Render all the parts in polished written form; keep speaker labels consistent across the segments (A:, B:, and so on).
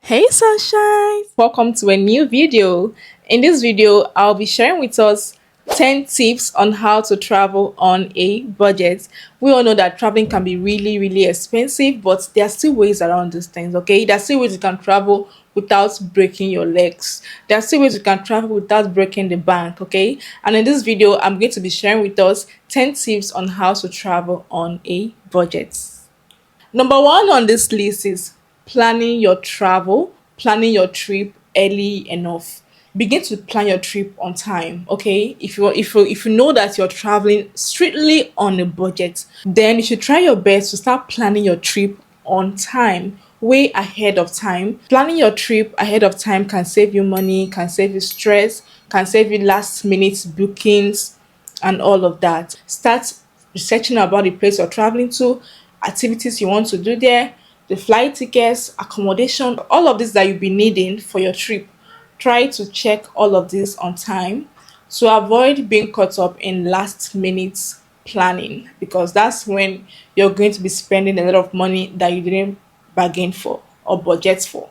A: Hey sunshine! Welcome to a new video. In this video, I'll be sharing with us 10 tips on how to travel on a budget. We all know that traveling can be really expensive, but there are still ways around these things, okay? There are still ways you can travel without breaking your legs. There are still ways you can travel without breaking the bank, okay? And in this video, I'm going to be sharing with us 10 tips on how to travel on a budget. Number one on this list is planning your travel, planning your trip early enough. Begin to plan your trip on time. Okay, if you know that you're traveling strictly on a budget, then you should try your best to start planning your trip on time, way ahead of time. Planning your trip ahead of time can save you money, can save you stress, can save you last minute bookings and all of that. Start researching about the place you're traveling to, activities you want to do there, the flight tickets, accommodation, all of this that you'll be needing for your trip. Try to check all of this on time to avoid being caught up in last minute planning, because that's when you're going to be spending a lot of money that you didn't bargain for or budget for.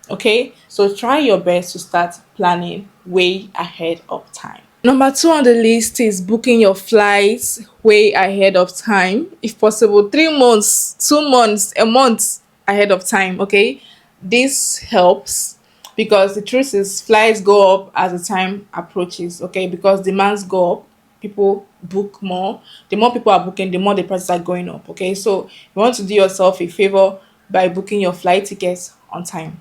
A: Okay, so try your best to start planning way ahead of time. Number two on the list is booking your flights way ahead of time. If possible, 3 months, 2 months, a month ahead of time. Okay, this helps because the truth is flights go up as the time approaches. Okay, because demands go up, people book more. The more people are booking, the more the prices are going up. Okay, so you want to do yourself a favor by booking your flight tickets on time.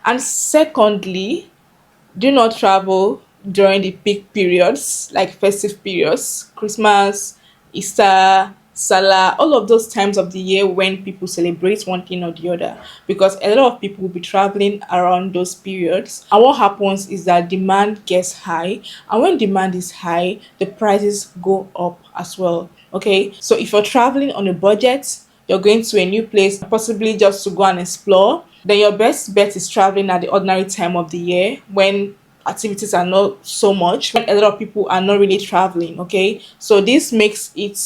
A: And secondly, do not travel during the peak periods like festive periods, Christmas, Easter, Salah, all of those times of the year when people celebrate one thing or the other, because a lot of people will be traveling around those periods. And what happens is that demand gets high, and when demand is high, the prices go up as well. Okay, so if you're traveling on a budget, you're going to a new place, possibly just to go and explore, then your best bet is traveling at the ordinary time of the year when activities are not so much, when a lot of people are not really traveling. Okay, so this makes it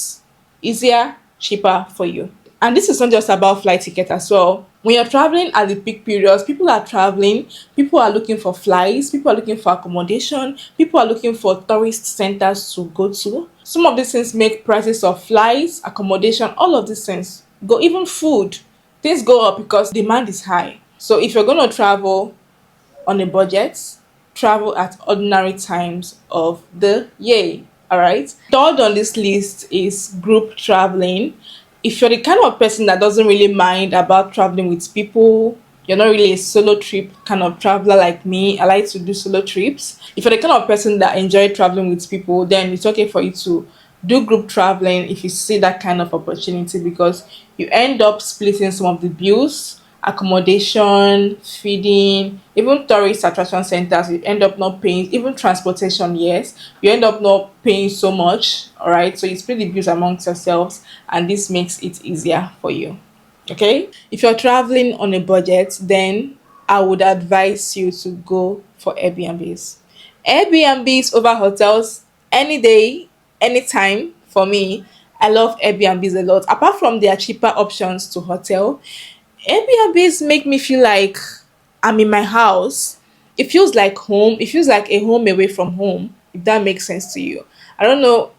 A: easier, cheaper for you. And this is not just about flight ticket as well. When you're traveling at the peak periods, people are traveling, people are looking for flights, people are looking for accommodation, people are looking for tourist centers to go to. Some of these things make prices of flights, accommodation, all of these things go, even food. Things go up because demand is high. So if you're going to travel on a budget, travel at ordinary times of the year. All right. Third on this list is group traveling. If you're the kind of person that doesn't really mind about traveling with people, you're not really a solo trip kind of traveler like me. I like to do solo trips. If you're the kind of person that enjoy traveling with people, then it's okay for you to do group traveling if you see that kind of opportunity, because you end up splitting some of the bills, accommodation, feeding, even tourist attraction centers. You end up not paying, even transportation, yes, you end up not paying so much. All right, so you split the bills amongst yourselves, and this makes it easier for you. Okay, if you're traveling on a budget, then I would advise you to go for Airbnbs. Airbnbs over hotels any day, anytime. For me, I love Airbnbs a lot. Apart from their cheaper options to hotel, Airbnbs make me feel like I'm in my house. It feels like home. It feels like a home away from home, if that makes sense to you. I don't know.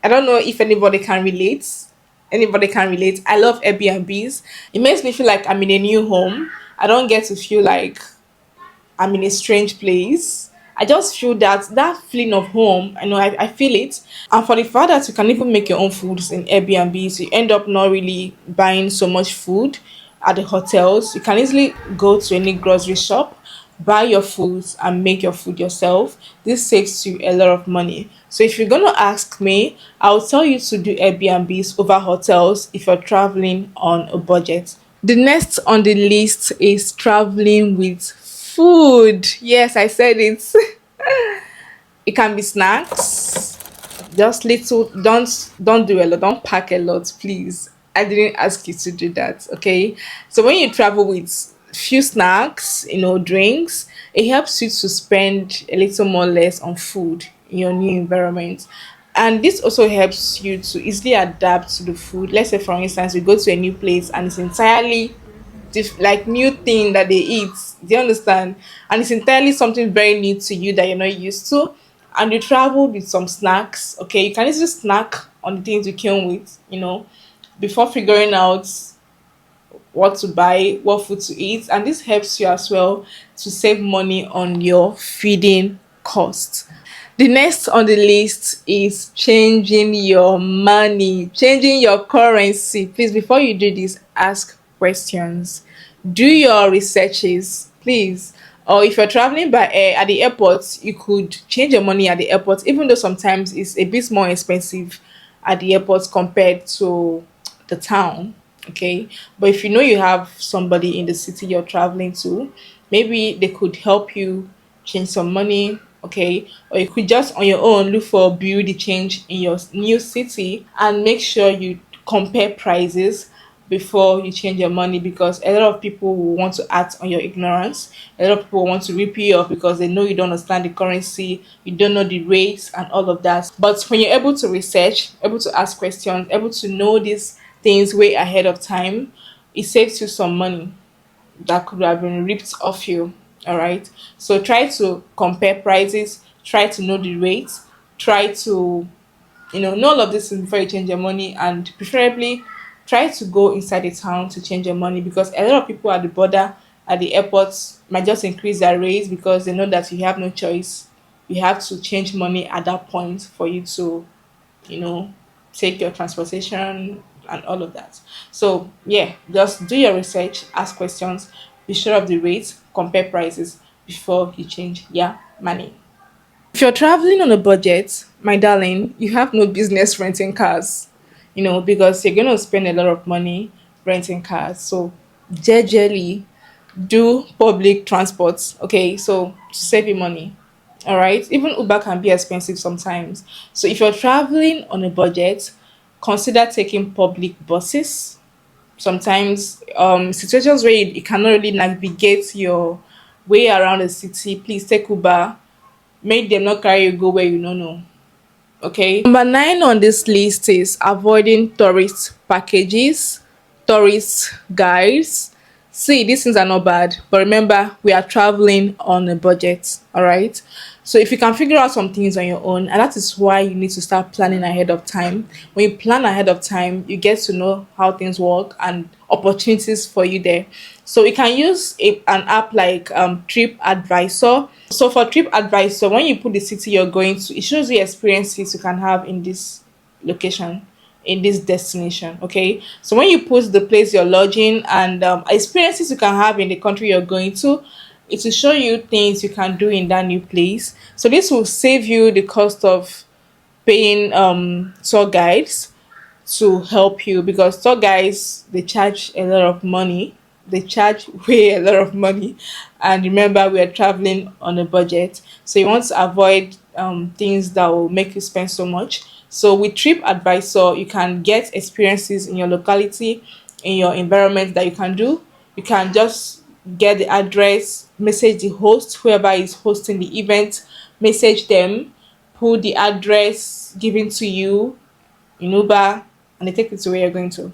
A: I don't know if anybody can relate. Anybody can relate. I love Airbnbs. It makes me feel like I'm in a new home. I don't get to feel like I'm in a strange place. I just feel that feeling of home. I know I feel it. And for the fact that you can even make your own foods in Airbnbs, you end up not really buying so much food at the hotels. You can easily go to any grocery shop, buy your foods, and make your food yourself. This saves you a lot of money. So if you're gonna ask me, I'll tell you to do Airbnbs over hotels if you're traveling on a budget. The next on the list is traveling with food. Yes, I said it. It can be snacks, just little. Don't do a lot. Don't pack a lot, please. I didn't ask you to do that. Okay. So when you travel with few snacks, drinks, it helps you to spend a little more less on food in your new environment. And this also helps you to easily adapt to the food. Let's say, for instance, you go to a new place and it's entirely like new thing that they eat. Do you understand? And it's entirely something very new to you that you're not used to. And you traveled with some snacks. Okay, you can easily snack on the things you came with, before figuring out what to buy, what food to eat, and this helps you as well to save money on your feeding cost. The next on the list is changing your money, changing your currency. Please, before you do this, ask questions. Do your researches, please. Or if you're traveling by air at the airport, you could change your money at the airport, even though sometimes it's a bit more expensive at the airport compared to the town. Okay. But if you know you have somebody in the city you're traveling to, maybe they could help you change some money. Okay. Or you could just on your own look for beauty change in your new city and make sure you compare prices before you change your money, because a lot of people will want to act on your ignorance. A lot of people want to rip you off because they know you don't understand the currency, you don't know the rates and all of that. But when you're able to research, able to ask questions, able to know these things way ahead of time, it saves you some money that could have been ripped off you. All right. So try to compare prices, try to know the rates, try to know all of this before you change your money, and preferably try to go inside the town to change your money, because a lot of people at the border, at the airports, might just increase their rates because they know that you have no choice. You have to change money at that point for you to you know, take your transportation and all of that. So yeah, just do your research, ask questions, be sure of the rates, compare prices before you change your money. If you're traveling on a budget, my darling, you have no business renting cars, because you're going to spend a lot of money renting cars. So, jejely do public transports, okay? So, to save you money, all right? Even Uber can be expensive sometimes. So, if you're traveling on a budget, consider taking public buses. Sometimes, situations where you cannot really navigate your way around the city, please take Uber. Make them not carry you go where you don't know. Okay. Number 9 on this list is avoiding tourist packages, tourist guides. See, these things are not bad, but remember, we are traveling on a budget. All right. So if you can figure out some things on your own, and that is why you need to start planning ahead of time. When you plan ahead of time, you get to know how things work and opportunities for you there. So you can use an app like Trip Advisor. So for Trip Advisor, when you put the city you're going to, it shows you experiences you can have in this location, in this destination. Okay, so when you put the place you're lodging and experiences you can have in the country you're going to, it will show you things you can do in that new place. So this will save you the cost of paying tour guides to help you, because tour guys, they charge a lot of money. They charge way a lot of money, and remember, we are traveling on a budget, so you want to avoid things that will make you spend so much. So with Trip Advisor, you can get experiences in your locality, in your environment that you can do. You can just get the address, message the host, whoever is hosting the event, message them, put the address given to you in Uber, and they take you to where you're going to.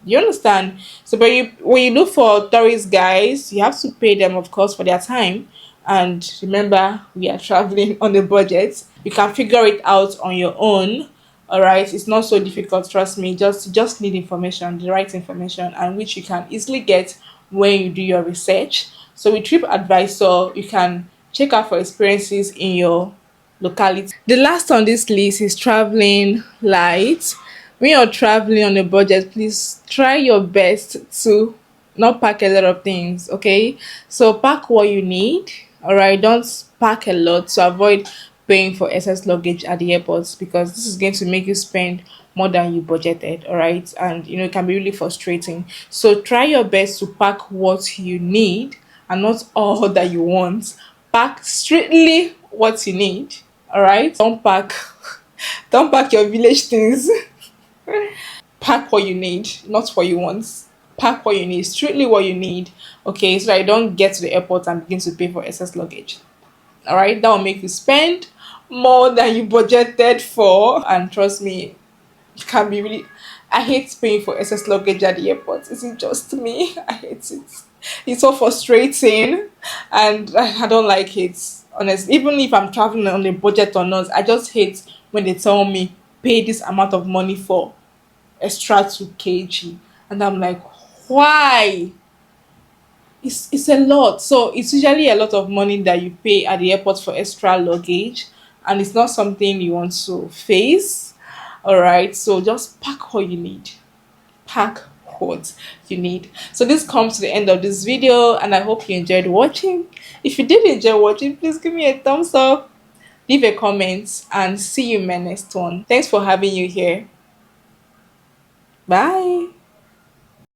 A: You understand? So, but when you look for tourist guys, you have to pay them, of course, for their time. And remember, we are traveling on a budget. You can figure it out on your own. All right, it's not so difficult. Trust me. Just need information, the right information, and which you can easily get when you do your research. So with TripAdvisor, you can check out for experiences in your locality. The last on this list is traveling light. When you're traveling on a budget, please try your best to not pack a lot of things. Okay, so pack what you need. All right, don't pack a lot to avoid paying for excess luggage at the airports, because this is going to make you spend more than you budgeted. All right, and it can be really frustrating. So try your best to pack what you need and not all that you want. Pack strictly what you need. All right, don't pack don't pack your village things. Pack what you need, not what you want. Pack what you need, strictly what you need. Okay, so that you don't get to the airport and begin to pay for excess luggage. All right, that will make you spend more than you budgeted for, and trust me, it can be really. I hate paying for excess luggage at the airport. Is it just me? I hate it. It's so frustrating, and I don't like it. Honestly, even if I'm traveling on a budget or not, I just hate when they tell me pay this amount of money for extra 2 kg, and I'm like, why? It's a lot. So it's usually a lot of money that you pay at the airport for extra luggage, and it's not something you want to face. All right, so just pack what you need. Pack what you need. So this comes to the end of this video, and I hope you enjoyed watching. If you did enjoy watching, please give me a thumbs up, leave a comment, and see you in my next one. Thanks for having you here. Bye.